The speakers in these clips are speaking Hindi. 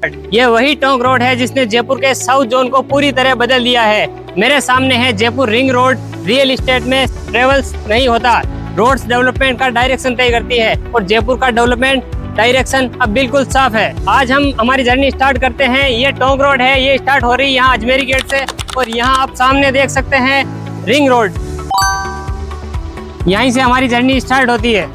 ये वही टोंक रोड है जिसने जयपुर के साउथ जोन को पूरी तरह बदल दिया है। मेरे सामने है Jaipur ring road. Real estate में ट्रेवल्स नहीं होता, रोड्स डेवलपमेंट का डायरेक्शन तय करती है और जयपुर का डेवलपमेंट डायरेक्शन अब बिल्कुल साफ है। आज हम हमारी जर्नी स्टार्ट करते हैं। ये टोंक रोड है, ये स्टार्ट हो रही है यहाँ अजमेरी गेट से और यहाँ आप सामने देख सकते हैं रिंग रोड। यहीं से हमारी जर्नी स्टार्ट होती है।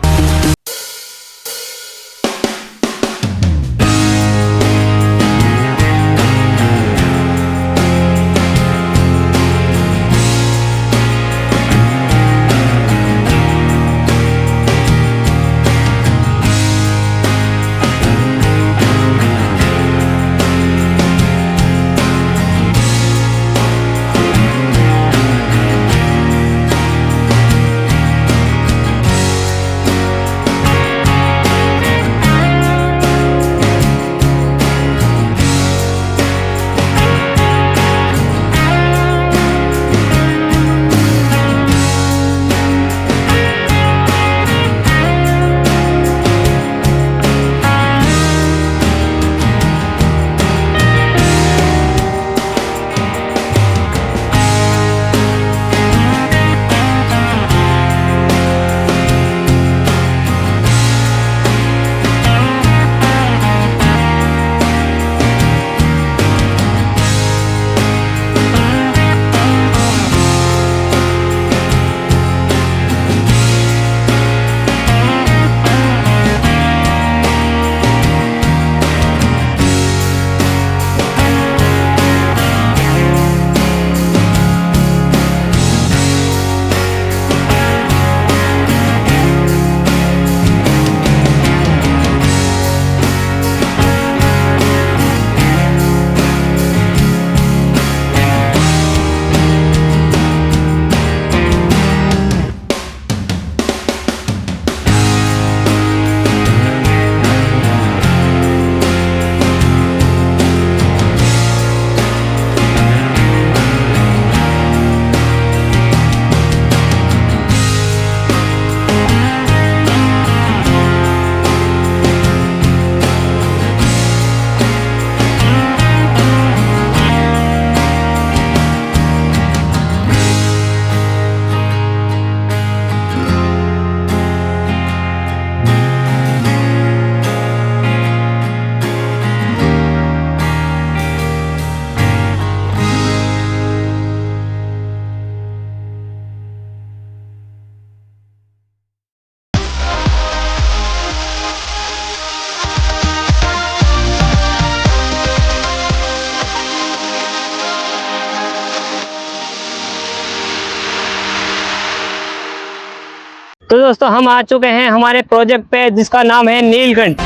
तो दोस्तों हम आ चुके हैं हमारे प्रोजेक्ट पे जिसका नाम है नीलकंठ।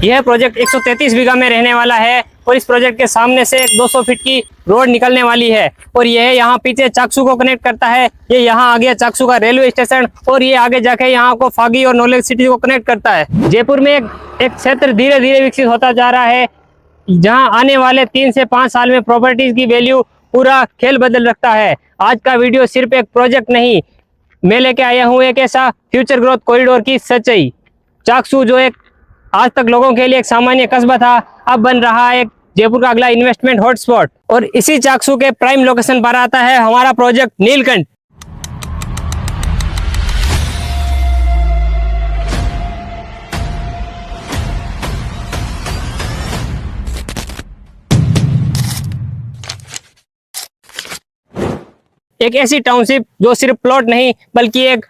यह प्रोजेक्ट 133 बीघा में रहने वाला है और इस प्रोजेक्ट के सामने से 200 फीट की रोड निकलने वाली है और यह यहाँ पीछे चाकसू को कनेक्ट करता है। ये यहाँ आगे चाकसू का रेलवे स्टेशन और ये आगे जाके यहाँ को फागी और नॉलेज सिटी को कनेक्ट करता है। जयपुर में एक क्षेत्र धीरे धीरे विकसित होता जा रहा है जहाँ आने वाले 3 से 5 साल में प्रॉपर्टीज की वैल्यू पूरा खेल बदल रखता है। आज का वीडियो सिर्फ एक प्रोजेक्ट नहीं, मैं लेके आया हूँ एक ऐसा फ्यूचर ग्रोथ कॉरिडोर की सच्चाई। चाकसू जो एक आज तक लोगों के लिए एक सामान्य कस्बा था, अब बन रहा है एक जयपुर का अगला इन्वेस्टमेंट हॉटस्पॉट और इसी चाकसू के प्राइम लोकेशन पर आता है हमारा प्रोजेक्ट नीलकंठ। एक ऐसी टाउनशिप जो सिर्फ प्लॉट नहीं बल्कि एक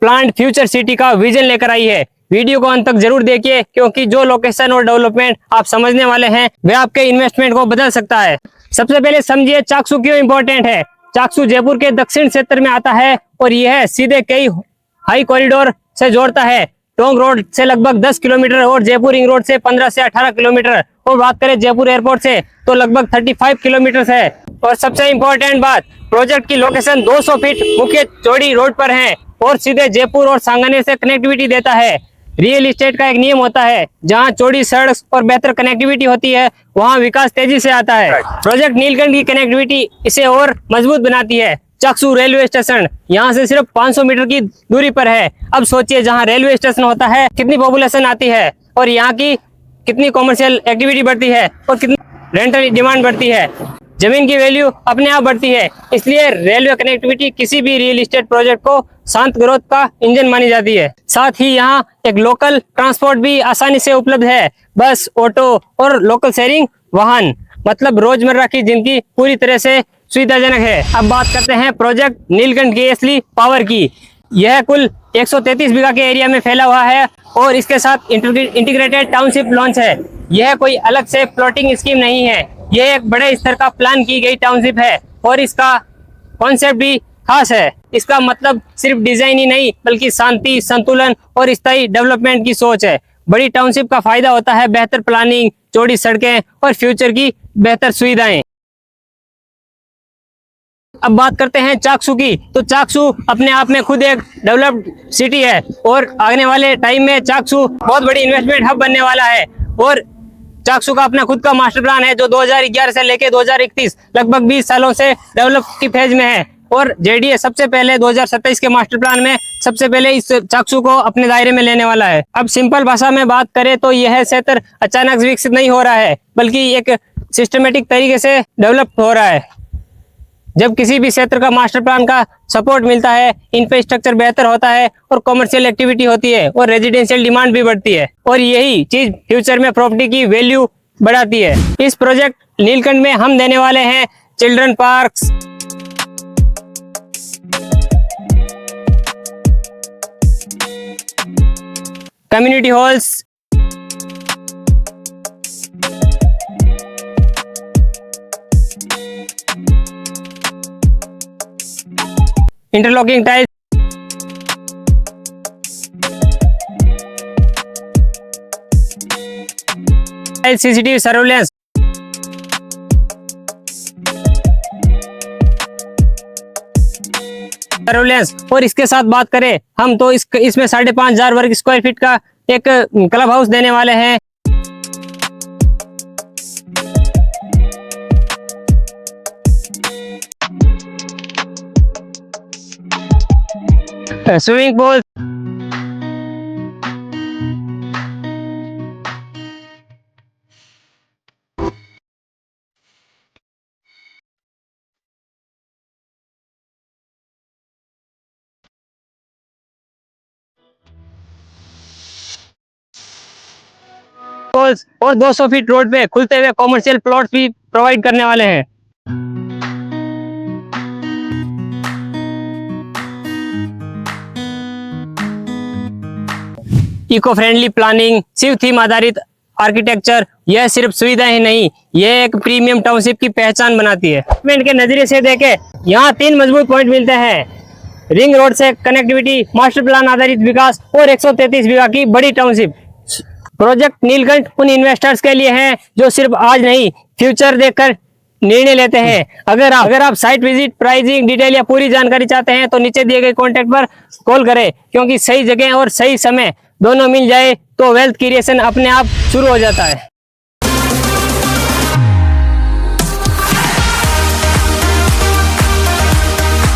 प्लांट फ्यूचर सिटी का विजन लेकर आई है। वीडियो को अंत तक जरूर देखिए क्योंकि जो लोकेशन और डेवलपमेंट आप समझने वाले हैं वह आपके इन्वेस्टमेंट को बदल सकता है। सबसे पहले समझिए चाकसू क्यों इंपॉर्टेंट है। चाकसू जयपुर के दक्षिण क्षेत्र में आता है और यह सीधे कई हाई कॉरिडोर से जोड़ता है। टोंक रोड से लगभग 10 किलोमीटर और जयपुर रिंग रोड से 15 से 18 किलोमीटर और बात करें जयपुर एयरपोर्ट से तो लगभग 35 किलोमीटर है। और सबसे इम्पोर्टेंट बात, प्रोजेक्ट की लोकेशन 200 फीट मुख्य चौड़ी रोड पर है और सीधे जयपुर और सांगानेर से कनेक्टिविटी देता है। रियल एस्टेट का एक नियम होता है, जहां चौड़ी सड़क और बेहतर कनेक्टिविटी होती है वहां विकास तेजी से आता है। प्रोजेक्ट नीलकंठ की कनेक्टिविटी इसे और मजबूत बनाती है। चाकसू रेलवे स्टेशन यहाँ से सिर्फ 500 मीटर की दूरी पर है। अब सोचिए, जहाँ रेलवे स्टेशन होता है कितनी पॉपुलेशन आती है और यहाँ की कितनी कॉमर्शियल एक्टिविटी बढ़ती है और कितनी रेंटल डिमांड बढ़ती है। जमीन की वैल्यू अपने आप बढ़ती है। इसलिए रेलवे कनेक्टिविटी किसी भी रियल एस्टेट प्रोजेक्ट को शांत ग्रोथ का इंजन मानी जाती है। साथ ही यहाँ एक लोकल ट्रांसपोर्ट भी आसानी से उपलब्ध है। बस, ऑटो और लोकल शेयरिंग वाहन, मतलब रोजमर्रा की जिंदगी पूरी तरह से सुविधाजनक है। अब बात करते हैं प्रोजेक्ट नीलकंठ की असली पावर की। यह कुल 133 बीघा के एरिया में फैला हुआ है और इसके साथ इंटीग्रेटेड टाउनशिप लॉन्च है। यह कोई अलग से प्लॉटिंग स्कीम नहीं है, यह एक बड़े स्तर का प्लान की गई टाउनशिप है और इसका कॉन्सेप्ट भी खास है। इसका मतलब सिर्फ डिजाइन ही नहीं, बल्कि शांति, संतुलन और स्थायी डेवलपमेंट की सोच है। बड़ी टाउनशिप का फायदा होता है बेहतर प्लानिंग, चौड़ी सड़कें और फ्यूचर की बेहतर सुविधाएं। अब बात करते हैं चाकसू की। तो चाकसू अपने आप में खुद एक डेवलप्ड सिटी है और आने वाले टाइम में चाकसू बहुत बड़ी इन्वेस्टमेंट हब बनने वाला है। और चाकसू का अपना खुद का मास्टर प्लान है जो 2011 से लेके 2031 लगभग 20 सालों से डेवलप की फेज में है। और जेडीए सबसे पहले 2027 के मास्टर प्लान में सबसे पहले इस चाकसू को अपने दायरे में लेने वाला है। अब सिंपल भाषा में बात करें तो यह क्षेत्र अचानक विकसित नहीं हो रहा है, बल्कि एक सिस्टमेटिक तरीके से डेवलप हो रहा है। जब किसी भी क्षेत्र का मास्टर प्लान का सपोर्ट मिलता है, इंफ्रास्ट्रक्चर बेहतर होता है और कमर्शियल एक्टिविटी होती है और रेजिडेंशियल डिमांड भी बढ़ती है और यही चीज फ्यूचर में प्रॉपर्टी की वैल्यू बढ़ाती है। इस प्रोजेक्ट नीलकंठ में हम देने वाले हैं children parks, community halls, interlocking tiles, CCTV surveillance, और इसके साथ बात करें हम तो इसमें 5,500 वर्ग स्क्वायर फीट का एक क्लब हाउस देने वाले हैं। स्विमिंग पूल, और 200 फीट रोड पे खुलते हुए कॉमर्शियल प्लॉट्स भी प्रोवाइड करने वाले हैं। Eco friendly planning, Shiv theme आधारित आर्किटेक्चर, यह सिर्फ सुविधा ही नहीं, यह एक प्रीमियम टाउनशिप की पहचान बनाती है। डेवलपमेंट के नजरिए से देखें, यहाँ 3 मजबूत पॉइंट मिलते हैं: रिंग रोड से कनेक्टिविटी, मास्टर प्लान आधारित विकास और 133 बीघा की बड़ी टाउनशिप। प्रोजेक्ट नीलकंठ उन इन्वेस्टर्स के लिए है जो सिर्फ आज नहीं, फ्यूचर देखकर निर्णय लेते हैं। अगर आप साइट विजिट, प्राइसिंग डिटेल या पूरी जानकारी चाहते हैं तो नीचे दिए गए कॉन्टैक्ट पर कॉल करें, क्योंकि सही जगह और सही समय दोनों मिल जाए तो वेल्थ क्रिएशन अपने आप शुरू हो जाता है।